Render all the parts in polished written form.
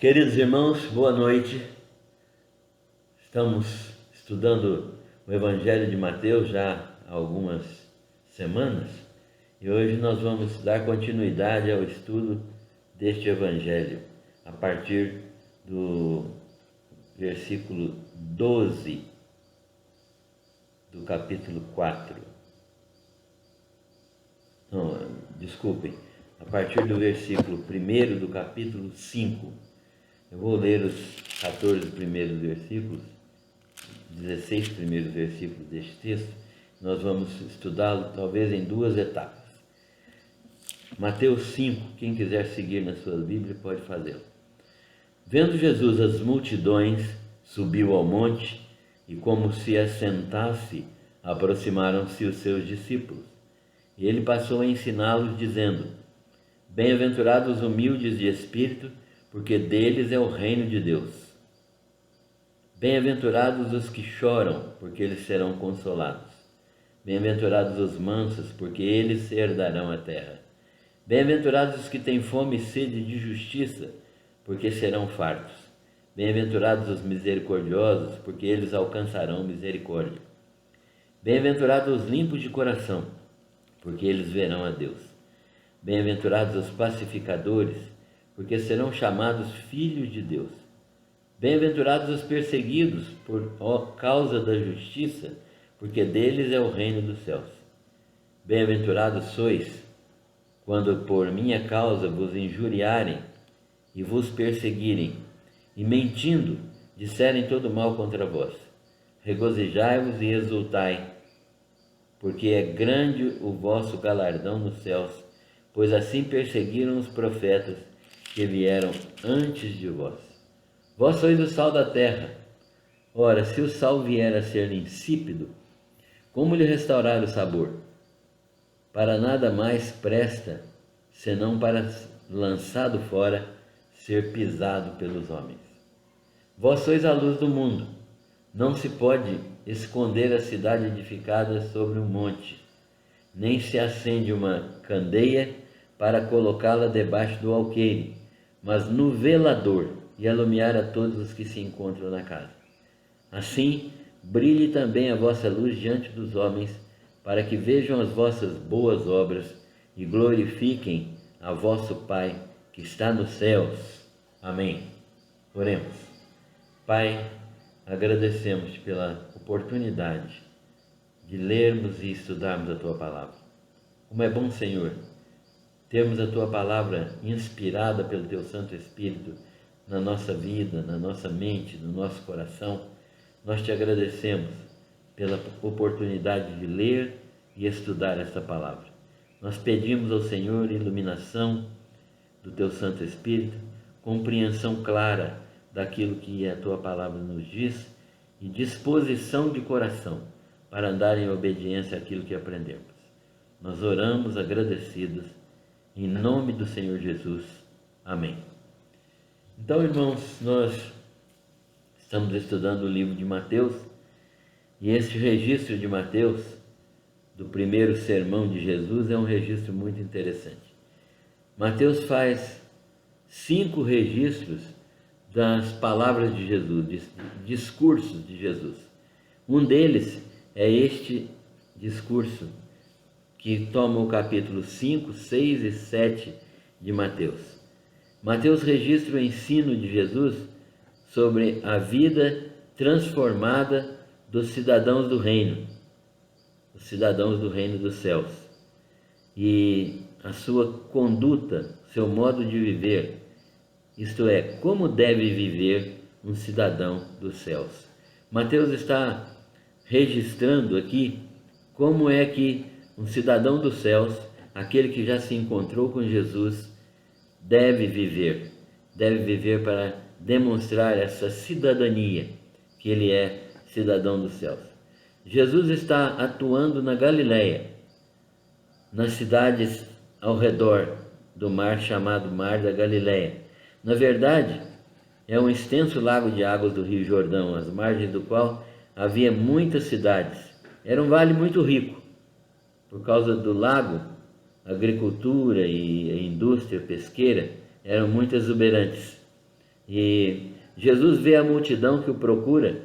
Queridos irmãos, boa noite. Estamos estudando o Evangelho de Mateus já há algumas semanas e hoje nós vamos dar continuidade ao estudo deste Evangelho a partir do versículo 12 do capítulo 4. Não, desculpem, a partir do versículo 1 do capítulo 5. Eu vou ler os 14 primeiros versículos, 16 primeiros versículos deste texto. Nós vamos estudá-lo talvez em duas etapas. Mateus 5, quem quiser seguir na sua Bíblia pode fazê-lo. Vendo Jesus as multidões, subiu ao monte e, como se assentasse, aproximaram-se os seus discípulos. E ele passou a ensiná-los, dizendo: Bem-aventurados os humildes de espírito, porque deles é o reino de Deus. Bem-aventurados os que choram, porque eles serão consolados. Bem-aventurados os mansos, porque eles herdarão a terra. Bem-aventurados os que têm fome e sede de justiça, porque serão fartos. Bem-aventurados os misericordiosos, porque eles alcançarão misericórdia. Bem-aventurados os limpos de coração, porque eles verão a Deus. Bem-aventurados os pacificadores, porque serão chamados filhos de Deus. Bem-aventurados os perseguidos por causa da justiça, porque deles é o reino dos céus. Bem-aventurados sois, quando por minha causa vos injuriarem e vos perseguirem, e mentindo disserem todo mal contra vós. Regozijai-vos e exultai, porque é grande o vosso galardão nos céus, pois assim perseguiram os profetas que vieram antes de vós. Vós sois o sal da terra. Ora, se o sal vier a ser insípido, como lhe restaurar o sabor? Para nada mais presta, senão para, lançado fora, ser pisado pelos homens. Vós sois a luz do mundo. Não se pode esconder a cidade edificada sobre um monte, nem se acende uma candeia para colocá-la debaixo do alqueire, mas no velador, e alumiar a todos os que se encontram na casa. Assim, brilhe também a vossa luz diante dos homens, para que vejam as vossas boas obras e glorifiquem a vosso Pai que está nos céus. Amém. Oremos. Pai, agradecemos pela oportunidade de lermos e estudarmos a Tua Palavra. Como é bom, Senhor, termos a Tua Palavra inspirada pelo Teu Santo Espírito na nossa vida, na nossa mente, no nosso coração. Nós Te agradecemos pela oportunidade de ler e estudar esta Palavra. Nós pedimos ao Senhor iluminação do Teu Santo Espírito, compreensão clara daquilo que a Tua Palavra nos diz e disposição de coração para andar em obediência àquilo que aprendemos. Nós oramos agradecidos em nome do Senhor Jesus. Amém. Então, irmãos, nós estamos estudando o livro de Mateus e este registro de Mateus, do primeiro sermão de Jesus, é um registro muito interessante. Mateus faz 5 registros das palavras de Jesus, discursos de Jesus. Um deles é este discurso que toma o capítulo 5, 6 e 7 de Mateus. Mateus registra o ensino de Jesus sobre a vida transformada dos cidadãos do reino, os cidadãos do reino dos céus, e a sua conduta, seu modo de viver, isto é, como deve viver um cidadão dos céus. Mateus está registrando aqui como é que um cidadão dos céus, aquele que já se encontrou com Jesus, deve viver para demonstrar essa cidadania, que ele é cidadão dos céus. Jesus está atuando na Galileia, nas cidades ao redor do mar chamado Mar da Galileia. Na verdade, é um extenso lago de águas do Rio Jordão, às margens do qual havia muitas cidades. Era um vale muito rico. Por causa do lago, a agricultura e a indústria pesqueira eram muito exuberantes. E Jesus vê a multidão que o procura,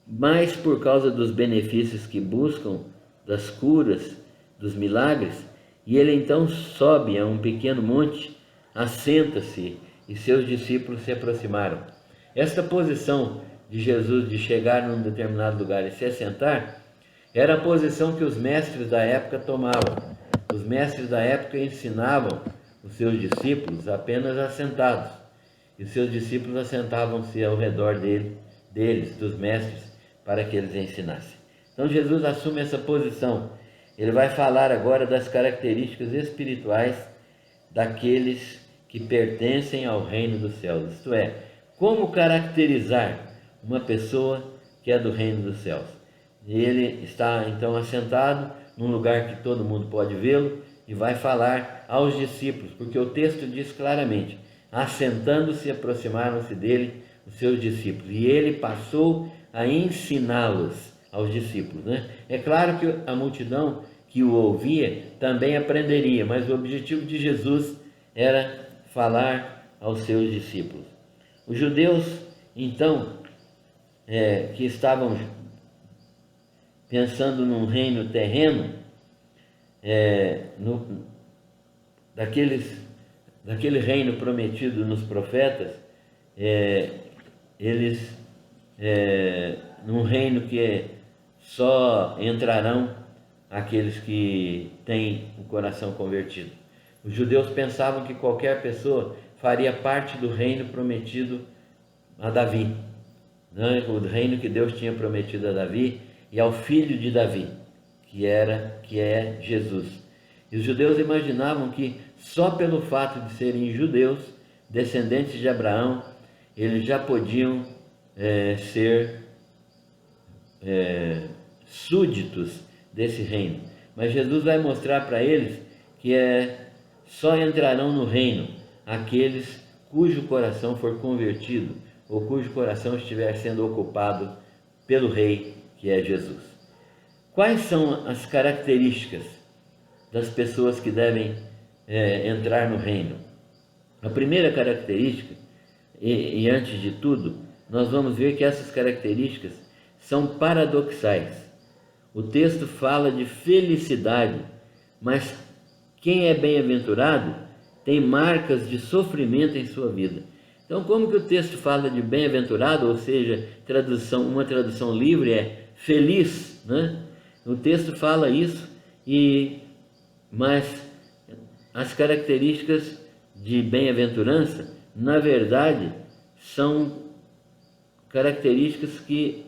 mais por causa dos benefícios que buscam, das curas, dos milagres, e ele então sobe a um pequeno monte, assenta-se, e seus discípulos se aproximaram. Esta posição de Jesus de chegar num determinado lugar e se assentar era a posição que os mestres da época tomavam. Os mestres da época ensinavam os seus discípulos apenas assentados, e os seus discípulos assentavam-se ao redor deles, dos mestres, para que eles ensinassem. Então Jesus assume essa posição. Ele vai falar agora das características espirituais daqueles que pertencem ao reino dos céus. Isto é, como caracterizar uma pessoa que é do reino dos céus. E ele está então assentado num lugar que todo mundo pode vê-lo e vai falar aos discípulos, porque o texto diz claramente: assentando-se, aproximaram-se dele os seus discípulos, e ele passou a ensiná-los aos discípulos, né? É claro que a multidão que o ouvia também aprenderia, mas o objetivo de Jesus era falar aos seus discípulos. Os judeus, então, que estavam pensando num reino terreno, daquele reino prometido nos profetas, eles, num reino que só entrarão aqueles que têm o coração convertido. Os judeus pensavam que qualquer pessoa faria parte do reino prometido a Davi, né? O reino que Deus tinha prometido a Davi e ao filho de Davi, que é Jesus. E os judeus imaginavam que só pelo fato de serem judeus, descendentes de Abraão, eles já podiam ser súditos desse reino. Mas Jesus vai mostrar para eles que só entrarão no reino aqueles cujo coração for convertido ou cujo coração estiver sendo ocupado pelo Rei, que é Jesus. Quais são as características das pessoas que devem entrar no reino? A primeira característica, e antes de tudo, nós vamos ver que essas características são paradoxais. O texto fala de felicidade, mas quem é bem-aventurado tem marcas de sofrimento em sua vida. Então, como que o texto fala de bem-aventurado, ou seja, uma tradução livre é feliz, né? O texto fala isso, mas as características de bem-aventurança, na verdade, são características que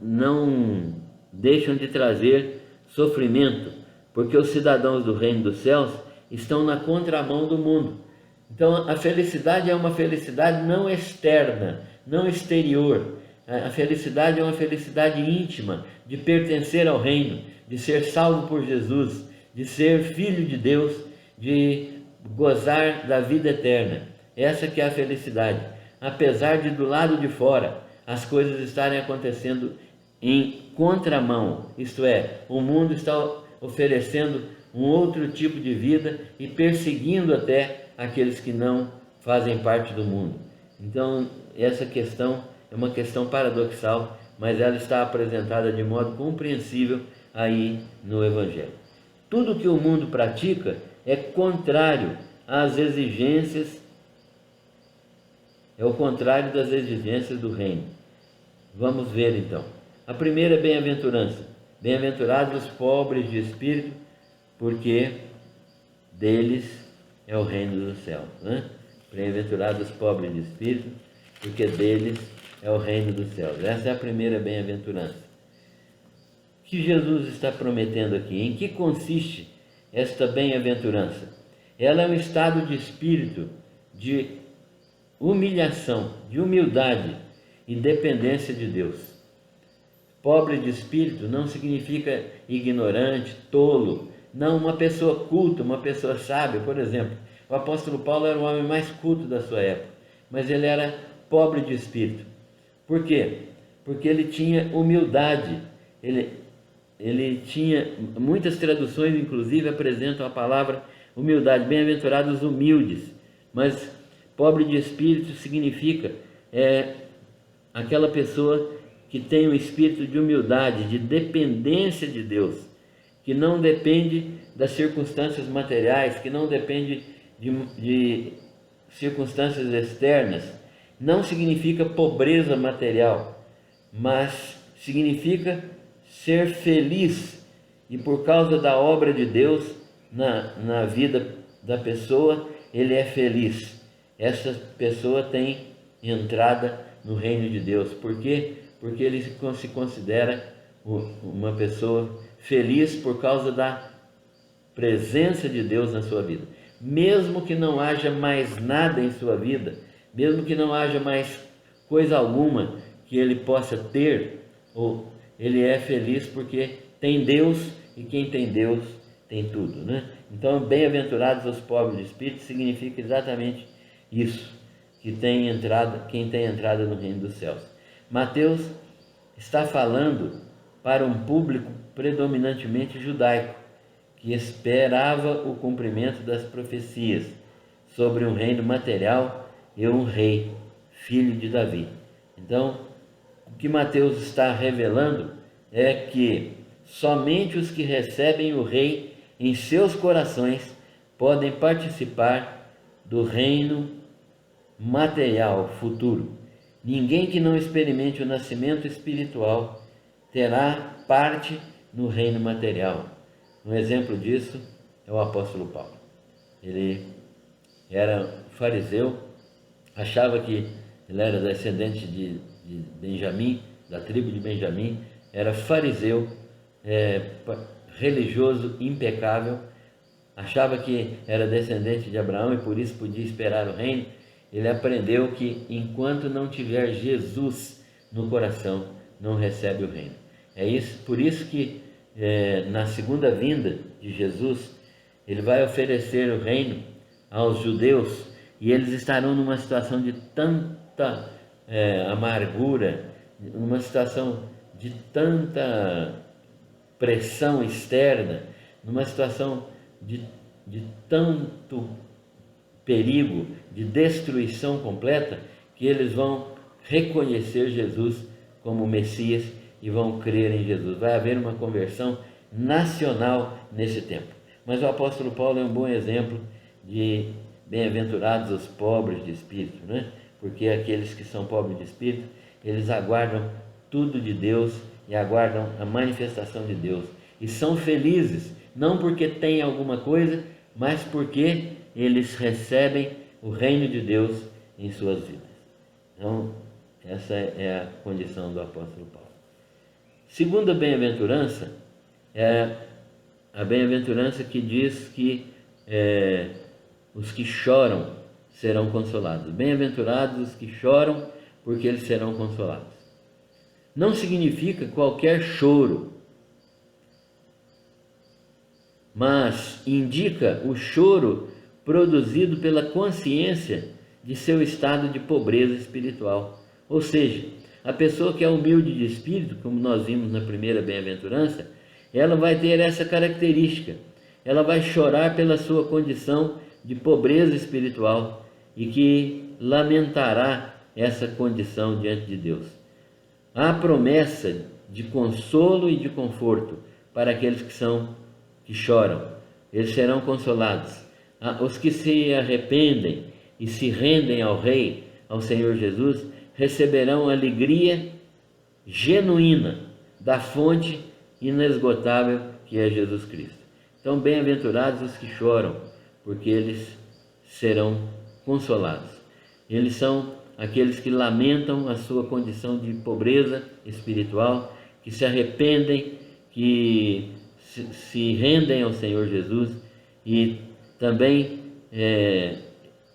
não deixam de trazer sofrimento, porque os cidadãos do reino dos céus estão na contramão do mundo. Então a felicidade é uma felicidade não externa, não exterior. A felicidade é uma felicidade íntima, de pertencer ao reino, de ser salvo por Jesus, de ser filho de Deus, de gozar da vida eterna. Essa que é a felicidade. Apesar de do lado de fora as coisas estarem acontecendo em contramão, isto é, o mundo está oferecendo um outro tipo de vida e perseguindo até aqueles que não fazem parte do mundo. Então, essa questão é uma questão paradoxal, mas ela está apresentada de modo compreensível aí no Evangelho. Tudo que o mundo pratica é contrário às exigências, é o contrário das exigências do reino. Vamos ver então. A primeira é bem-aventurança. Bem-aventurados os pobres de espírito, porque deles é o reino dos céus, né? Bem-aventurados os pobres de espírito, porque deles é o reino dos céus. Essa é a primeira bem-aventurança. O que Jesus está prometendo aqui? Em que consiste esta bem-aventurança? Ela é um estado de espírito de humilhação, de humildade e dependência de Deus. Pobre de espírito não significa ignorante, tolo. Não, uma pessoa culta, uma pessoa sábia. Por exemplo, o apóstolo Paulo era o homem mais culto da sua época, mas ele era pobre de espírito. Por quê? Porque ele tinha humildade. Ele tinha, muitas traduções inclusive apresentam a palavra humildade. Bem-aventurados os humildes. Mas Pobre de espírito significa aquela pessoa que tem um espírito de humildade, de dependência de Deus, que não depende das circunstâncias materiais, que não depende de circunstâncias externas. Não significa pobreza material, mas significa ser feliz, e por causa da obra de Deus na vida da pessoa, ele é feliz. Essa pessoa tem entrada no reino de Deus. Por quê? Porque ele se considera uma pessoa feliz por causa da presença de Deus na sua vida. Mesmo que não haja mais nada em sua vida, mesmo que não haja mais coisa alguma que ele possa ter, ou ele é feliz porque tem Deus, e quem tem Deus tem tudo, né? Então, bem-aventurados os pobres de espírito significa exatamente isso, quem tem entrada no reino dos céus. Mateus está falando para um público predominantemente judaico, que esperava o cumprimento das profecias sobre um reino material e um rei, filho de Davi. Então, o que Mateus está revelando é que somente os que recebem o rei em seus corações podem participar do reino material futuro. Ninguém que não experimente o nascimento espiritual terá parte no reino material. Um exemplo disso é o apóstolo Paulo. Ele era fariseu, achava que ele era descendente de Benjamim, da tribo de Benjamim, era fariseu, religioso, impecável, achava que era descendente de Abraão e por isso podia esperar o reino. Ele aprendeu que enquanto não tiver Jesus no coração, não recebe o reino. Por isso que na segunda vinda de Jesus, ele vai oferecer o reino aos judeus, e eles estarão numa situação de tanta amargura, numa situação de tanta pressão externa, numa situação de tanto perigo, de destruição completa, que eles vão reconhecer Jesus como Messias e vão crer em Jesus. Vai haver uma conversão nacional nesse tempo. Mas o apóstolo Paulo é um bom exemplo de bem-aventurados os pobres de espírito, né? Porque aqueles que são pobres de espírito, eles aguardam tudo de Deus e aguardam a manifestação de Deus. E são felizes, não porque têm alguma coisa, mas porque eles recebem o reino de Deus em suas vidas. Então, essa é a condição do apóstolo Paulo. Segunda bem-aventurança é a bem-aventurança que diz que os que choram serão consolados. Bem-aventurados os que choram, porque eles serão consolados. Não significa qualquer choro, mas indica o choro produzido pela consciência de seu estado de pobreza espiritual. Ou seja, a pessoa que é humilde de espírito, como nós vimos na primeira bem-aventurança, ela vai ter essa característica. Ela vai chorar pela sua condição de pobreza espiritual e que lamentará essa condição diante de Deus. Há promessa de consolo e de conforto para aqueles que choram. Eles serão consolados. Os que se arrependem e se rendem ao Rei, ao Senhor Jesus, receberão alegria genuína da fonte inesgotável que é Jesus Cristo. Então, bem-aventurados os que choram, porque eles serão consolados. Eles são aqueles que lamentam a sua condição de pobreza espiritual, que se arrependem, que se rendem ao Senhor Jesus, e também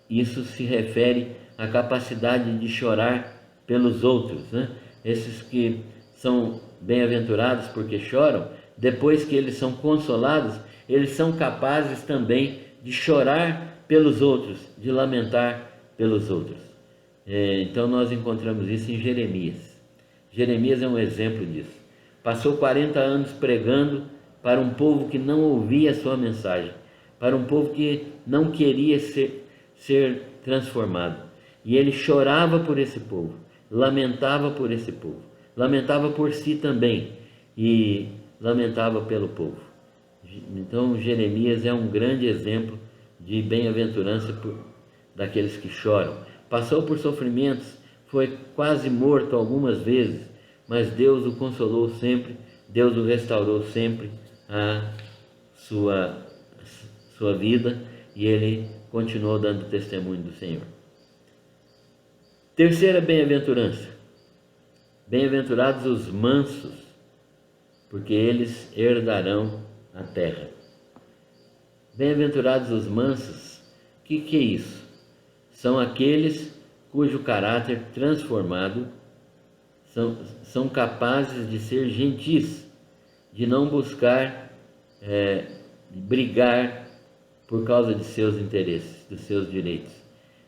isso se refere à capacidade de chorar pelos outros, né? Esses que são bem-aventurados porque choram, depois que eles são consolados, eles são capazes também de chorar pelos outros, de lamentar pelos outros. Então nós encontramos isso em Jeremias. Jeremias é um exemplo disso. Passou 40 anos pregando para um povo que não ouvia a sua mensagem, para um povo que não queria ser transformado. E ele chorava por esse povo, lamentava por esse povo, lamentava por si também e lamentava pelo povo. Então Jeremias é um grande exemplo de bem-aventurança daqueles que choram. Passou por sofrimentos, foi quase morto algumas vezes, mas Deus o consolou sempre, Deus o restaurou sempre a sua vida, e ele continuou dando testemunho do Senhor. Terceira bem-aventurança: bem-aventurados os mansos, porque eles herdarão a terra. Bem-aventurados os mansos, o que é isso? São aqueles cujo caráter transformado são capazes de ser gentis, de não buscar brigar por causa de seus interesses, dos seus direitos,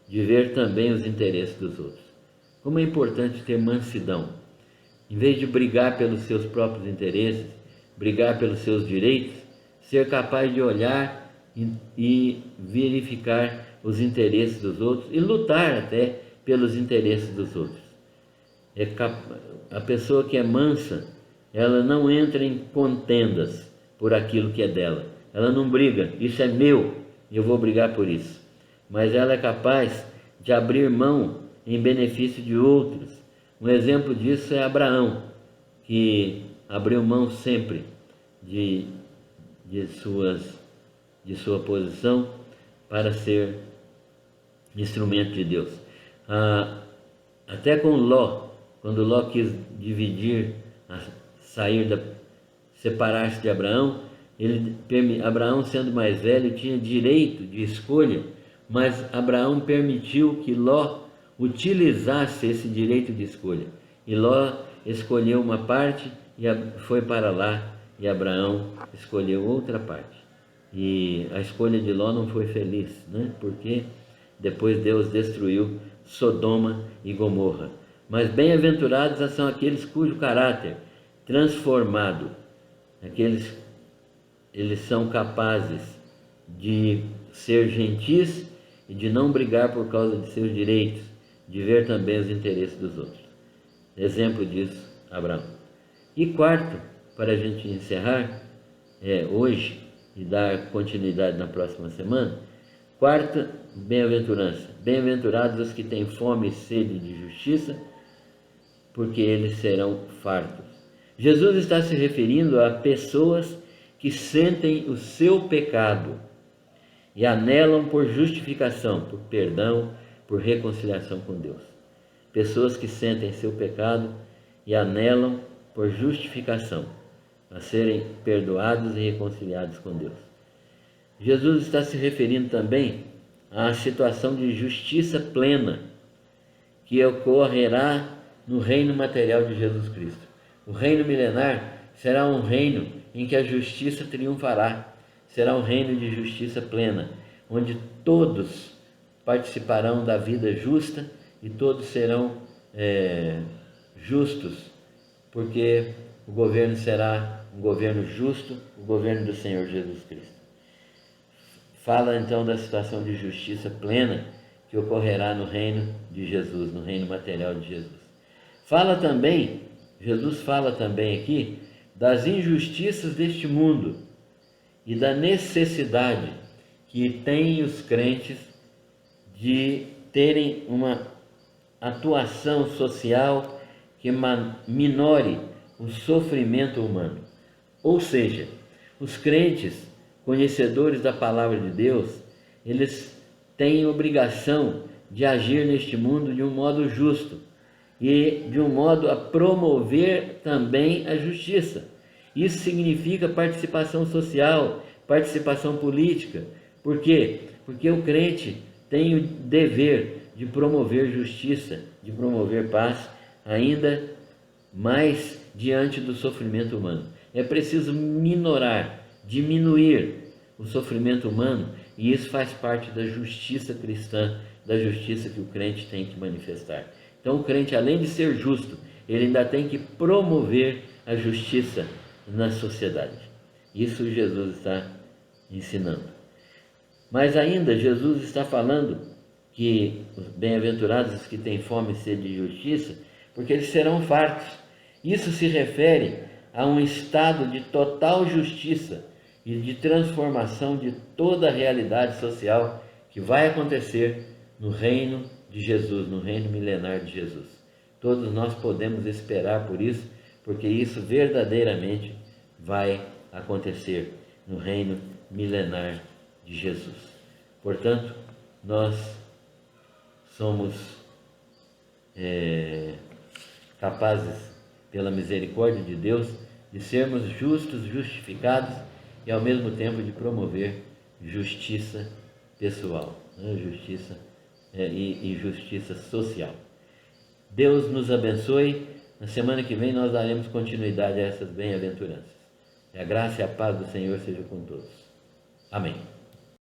de ver também os interesses dos outros. Como é importante ter mansidão. Em vez de brigar pelos seus próprios interesses, brigar pelos seus direitos, ser capaz de olhar e verificar os interesses dos outros e lutar até pelos interesses dos outros. A pessoa que é mansa, ela não entra em contendas por aquilo que é dela. Ela não briga, isso é meu, eu vou brigar por isso. Mas ela é capaz de abrir mão em benefício de outros. Um exemplo disso é Abraão, que abriu mão sempre de sua posição para ser instrumento de Deus. Até com Ló, quando Ló quis separar-se de Abraão, Abraão, sendo mais velho, tinha direito de escolha, mas Abraão permitiu que Ló utilizasse esse direito de escolha. E Ló escolheu uma parte e foi para lá, e Abraão escolheu outra parte. E a escolha de Ló não foi feliz, né? Porque depois Deus destruiu Sodoma e Gomorra. Mas bem-aventurados são aqueles cujo caráter transformado, eles são capazes de ser gentis e de não brigar por causa de seus direitos, de ver também os interesses dos outros. Exemplo disso, Abraão. E quarto, para a gente encerrar hoje e dar continuidade na próxima semana, quarta bem-aventurança: bem-aventurados os que têm fome e sede de justiça, porque eles serão fartos. Jesus está se referindo a pessoas que sentem o seu pecado e anelam por justificação, por perdão, por reconciliação com Deus. Pessoas que sentem seu pecado e anelam por justificação, a serem perdoados e reconciliados com Deus. Jesus está se referindo também à situação de justiça plena que ocorrerá no reino material de Jesus Cristo. O reino milenar será um reino em que a justiça triunfará. Será um reino de justiça plena, onde todos participarão da vida justa e todos serão justos, porque o governo será um governo justo, o governo do Senhor Jesus Cristo. Fala então da situação de justiça plena que ocorrerá no reino de Jesus, no reino material de Jesus. Jesus fala também aqui das injustiças deste mundo e da necessidade que têm os crentes de terem uma atuação social que minore o sofrimento humano. Ou seja, os crentes, conhecedores da palavra de Deus, eles têm obrigação de agir neste mundo de um modo justo e de um modo a promover também a justiça. Isso significa participação social, participação política. Por quê? Porque o crente tem o dever de promover justiça, de promover paz, ainda mais diante do sofrimento humano. É preciso diminuir o sofrimento humano, e isso faz parte da justiça cristã, da justiça que o crente tem que manifestar. Então o crente, além de ser justo, ele ainda tem que promover a justiça na sociedade. Isso Jesus está ensinando. Mas ainda Jesus está falando que os bem-aventurados os que têm fome e sede de justiça, porque eles serão fartos. Isso se refere a um estado de total justiça e de transformação de toda a realidade social que vai acontecer no reino de Jesus, no reino milenar de Jesus. Todos nós podemos esperar por isso, porque isso verdadeiramente vai acontecer no reino milenar de Jesus. Portanto, nós somos capazes, pela misericórdia de Deus, de sermos justos, justificados e ao mesmo tempo de promover justiça pessoal, né? Justiça e justiça social. Deus nos abençoe. Na semana que vem nós daremos continuidade a essas bem-aventuranças. A graça e a paz do Senhor seja com todos. Amém.